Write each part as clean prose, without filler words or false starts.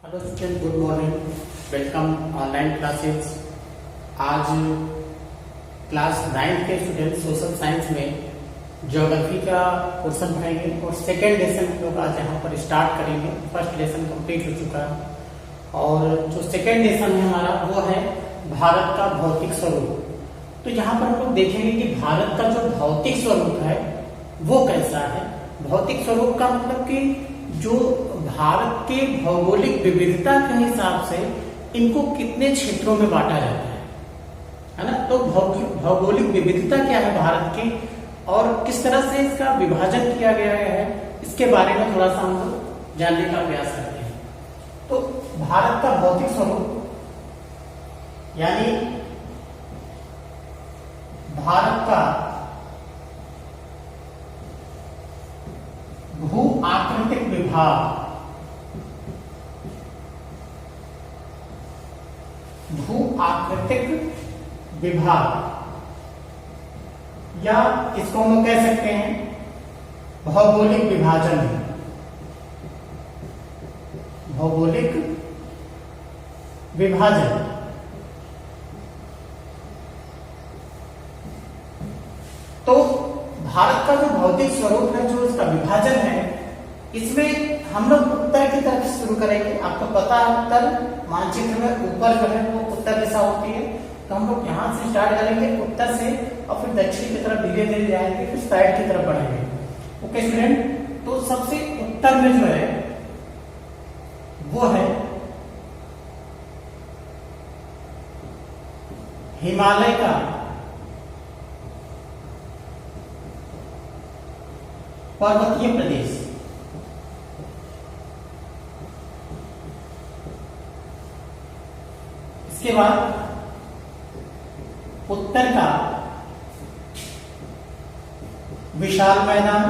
Hello student, good morning. Welcome online classes. आज class 9 के student social science में geography का पोर्शन पढ़ेंगे और सेकेंड लेसन लोग आज यहाँ पर स्टार्ट करेंगे। फर्स्ट लेसन कंप्लीट हो चुका है और जो सेकेंड लेसन है हमारा वो है भारत का भौतिक स्वरूप। तो यहाँ पर हम लोग देखेंगे कि भारत का जो भौतिक स्वरूप है वो कैसा है। भौतिक स्वरूप का मतलब कि जो भारत के भौगोलिक विविधता के हिसाब से इनको कितने क्षेत्रों में बांटा जाता है ना। तो भौगोलिक विविधता क्या है भारत की और किस तरह से इसका विभाजन किया गया है, इसके बारे में थोड़ा सा हम लोग जानने का प्रयास करते हैं। तो भारत का भौतिक स्वरूप यानी भारत का भू आकृतिक विभाग, भू आकृतिक विभाग या इसको हम कह सकते हैं भौगोलिक विभाजन। भौगोलिक विभाजन तो भारत का जो भौतिक स्वरूप है, जो इसका विभाजन है, इसमें हम लोग उत्तर की तरफ शुरू करेंगे। आपको पता है उत्तर मानचित्र में ऊपर जो है वो उत्तर दिशा होती है, तो हम लोग यहाँ से स्टार्ट करेंगे उत्तर से और फिर दक्षिण की तरफ धीरे धीरे जाएंगे, फिर साइड की तरफ बढ़ेंगे। ओके स्टूडेंट, तो सबसे उत्तर में जो है वो है हिमालय का पर्वतीय प्रदेश। इसके बाद उत्तर का विशाल मैदान।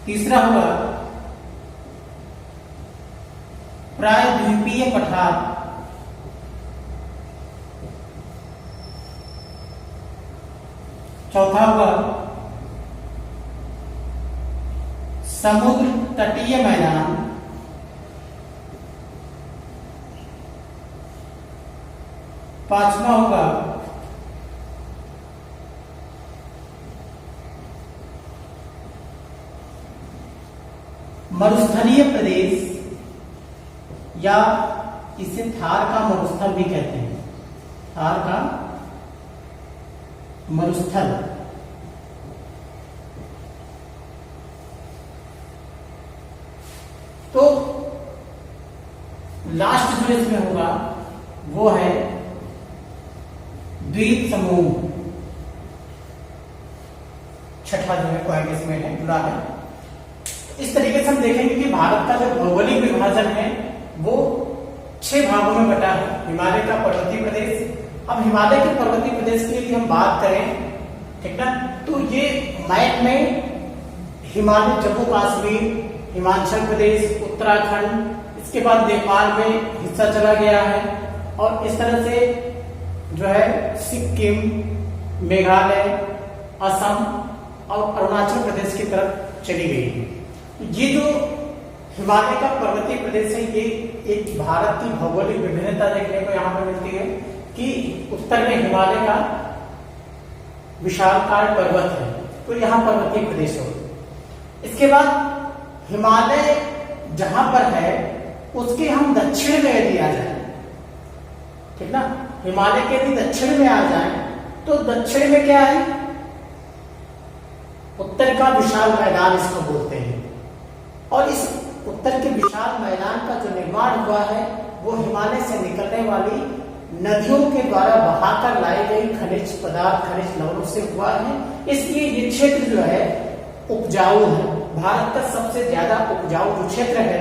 तीसरा होगा प्रायद्वीपीय पठार। चौथा होगा समुद्र तटीय मैदान। पांचवा होगा मरुस्थलीय प्रदेश या इसे थार का मरुस्थल भी कहते हैं। थार का मरुस्थल। तो लास्ट जो इसमें होगा वो है द्वीप समूह। छठा जो है पॉइंट इसमें है जुड़ा है। इस तरीके से हम देखेंगे कि भारत का जो भौगोलिक विभाजन है वो 6 भागों में बटा है। हिमालय का पर्वतीय प्रदेश। अब हिमालय के पर्वतीय प्रदेश की यदि हम बात करें, ठीक ना, तो ये मैप में हिमालय, जम्मू कश्मीर, हिमाचल प्रदेश, उत्तराखंड, इसके बाद नेपाल में हिस्सा चला गया है और इस तरह से जो है सिक्किम, मेघालय, असम और अरुणाचल प्रदेश की तरफ चली गई है। ये जो हिमालय का पर्वतीय प्रदेश है, ये एक भारत की भौगोलिक विभिन्नता देखने को यहाँ पर मिलती है कि उत्तर में हिमालय का विशालकाय पर्वत है, तो यहाँ पर्वतीय प्रदेश हो। इसके बाद हिमालय जहां पर है उसके हम दक्षिण में यदि आ जाए, ठीक ना, हिमालय के यदि दक्षिण में आ जाए तो दक्षिण में क्या है, उत्तर का विशाल मैदान इसको बोलते हैं। और इस उत्तर के विशाल मैदान का जो निर्माण हुआ है वो हिमालय से निकलने वाली नदियों के द्वारा बहाकर लाई गई खनिज पदार्थ, खनिज लवणों से हुआ है। इसलिए ये क्षेत्र जो है उपजाऊ है। भारत का सबसे ज्यादा उपजाऊ जो क्षेत्र है,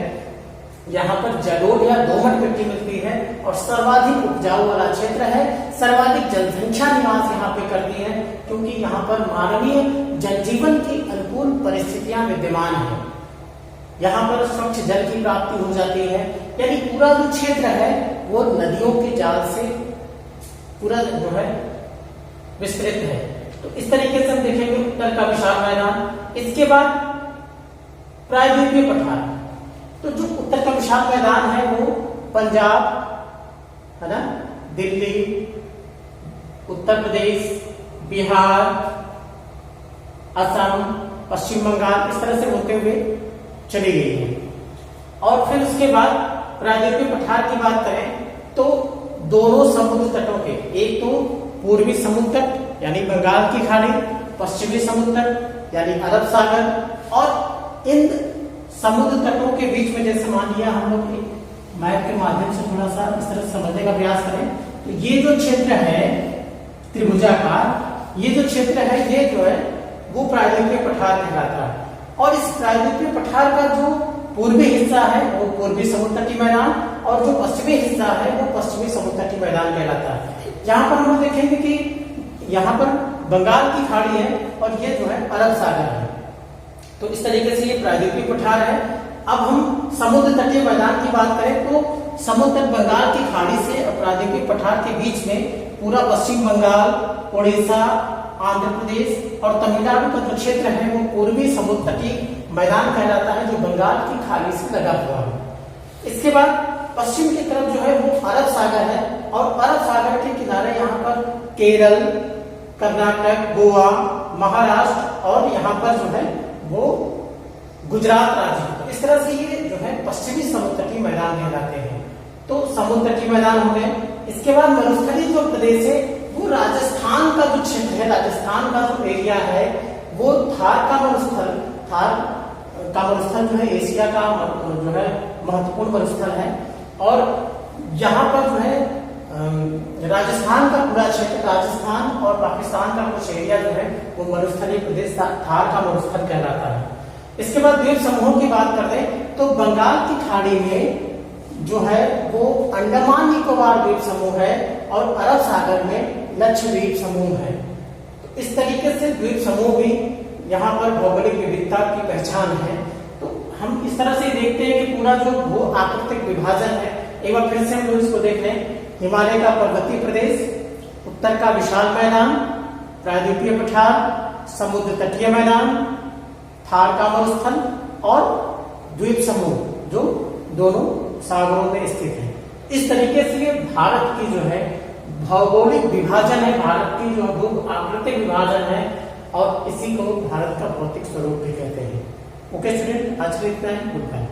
यहाँ पर जलोढ़ या दोमट मिट्टी मिलती है और सर्वाधिक उपजाऊ वाला क्षेत्र है। सर्वाधिक जनसंख्या निवास यहाँ पे करती है क्योंकि यहाँ पर मानवीय जनजीवन की अनुकूल परिस्थितियां विद्यमान है। यहाँ पर स्वच्छ जल की प्राप्ति हो जाती है, यानी पूरा जो क्षेत्र है वो नदियों के जाल से पूरा जो है विस्तृत है। तो इस तरीके से हम देखेंगे उत्तर का विशाल मैदान, इसके बाद प्रायद्वीपीय पठार। तो जो उत्तर का विशाल मैदान है वो पंजाब है ना, दिल्ली, उत्तर प्रदेश, बिहार, असम, पश्चिम बंगाल, इस तरह से होते हुए चली गई है। और फिर उसके बाद प्रायद्वीपीय पठार की बात करें तो दोनों समुद्र तटों के, एक तो पूर्वी समुद्र तट यानी बंगाल की खाड़ी, पश्चिमी समुद्र तट यानी अरब सागर, और इन समुद्र तटों के बीच में जैसे मान लिया हम लोग एक मैप के माध्यम से थोड़ा सा इस तरह समझने का प्रयास करें तो ये जो क्षेत्र है त्रिभुजाकार, ये जो क्षेत्र है ये जो है वो प्रायद्वीपीय पठार कहलाता है। और इस प्रायद्वीपीय पठार का जो पूर्वी हिस्सा है वो पूर्वी समुद्र तटीय मैदान, और जो पश्चिमी हिस्सा है वो पश्चिमी समुद्र तटीय मैदान कहलाता है। यहाँ पर हम देखेंगे कि यहाँ पर बंगाल की खाड़ी है और ये जो है अरब सागर है। तो इस तरीके से ये प्रायद्वीपीय पठार है। अब हम समुद्र तटीय मैदान की बात करें तो समुद्र बंगाल की खाड़ी से और प्रायद्वीपीय पठार के बीच में पूरा पश्चिम बंगाल, उड़ीसा, आंध्र प्रदेश और तमिलनाडु का जो क्षेत्र है वो पूर्वी समुद्र तटीय मैदान कहलाता है, जो बंगाल की खाड़ी से लगा हुआ है। इसके बाद पश्चिम की तरफ जो है वो अरब सागर है, और अरब सागर के किनारे यहाँ पर केरल, कर्नाटक, गोवा, महाराष्ट्र और यहाँ पर जो है वो गुजरात राज्य। इस तरह से ये जो है पश्चिमी समुद्र तटीय मैदान कहलाते हैं। तो समुद्र तटीय मैदान हो गए। इसके बाद मरुस्थलीय जो प्रदेश है वो राजस्थान का जो क्षेत्र है, राजस्थान का जो एरिया है वो थार का मरुस्थल, थार का मरुस्थल जो है एशिया का जो है महत्वपूर्ण मरुस्थल है। और यहाँ पर जो है राजस्थान का पूरा क्षेत्र, राजस्थान और पाकिस्तान का कुछ एरिया जो है वो मरुस्थलीय प्रदेश थार का मरुस्थल कहलाता है। इसके बाद द्वीप समूहों की बात करते हैं तो बंगाल की खाड़ी में जो है वो अंडमान निकोबार द्वीप समूह है और अरब सागर में लक्षद्वीप समूह है। तो इस तरीके से द्वीप समूह भी यहाँ पर भौगोलिक विविधता की पहचान है। तो हम इस तरह से देखते हैं कि पूरा जो भू आकृतिक विभाजन है, एक बार फिर से हम लोग इसको देख लें। हिमालय का पर्वतीय प्रदेश, उत्तर का विशाल मैदान, प्रायद्वीपीय पठार, समुद्र तटीय मैदान, थार का मरुस्थल और द्वीप समूह जो दोनों सागरों में स्थित है। इस तरीके से ये भारत की जो है भौगोलिक विभाजन है, भारत की जो भू आकृतिक विभाजन है, और इसी को भारत का भौतिक स्वरूप भी कहते हैं। ओके स्टूडेंट, आज के लिए इतना ही। Good bye.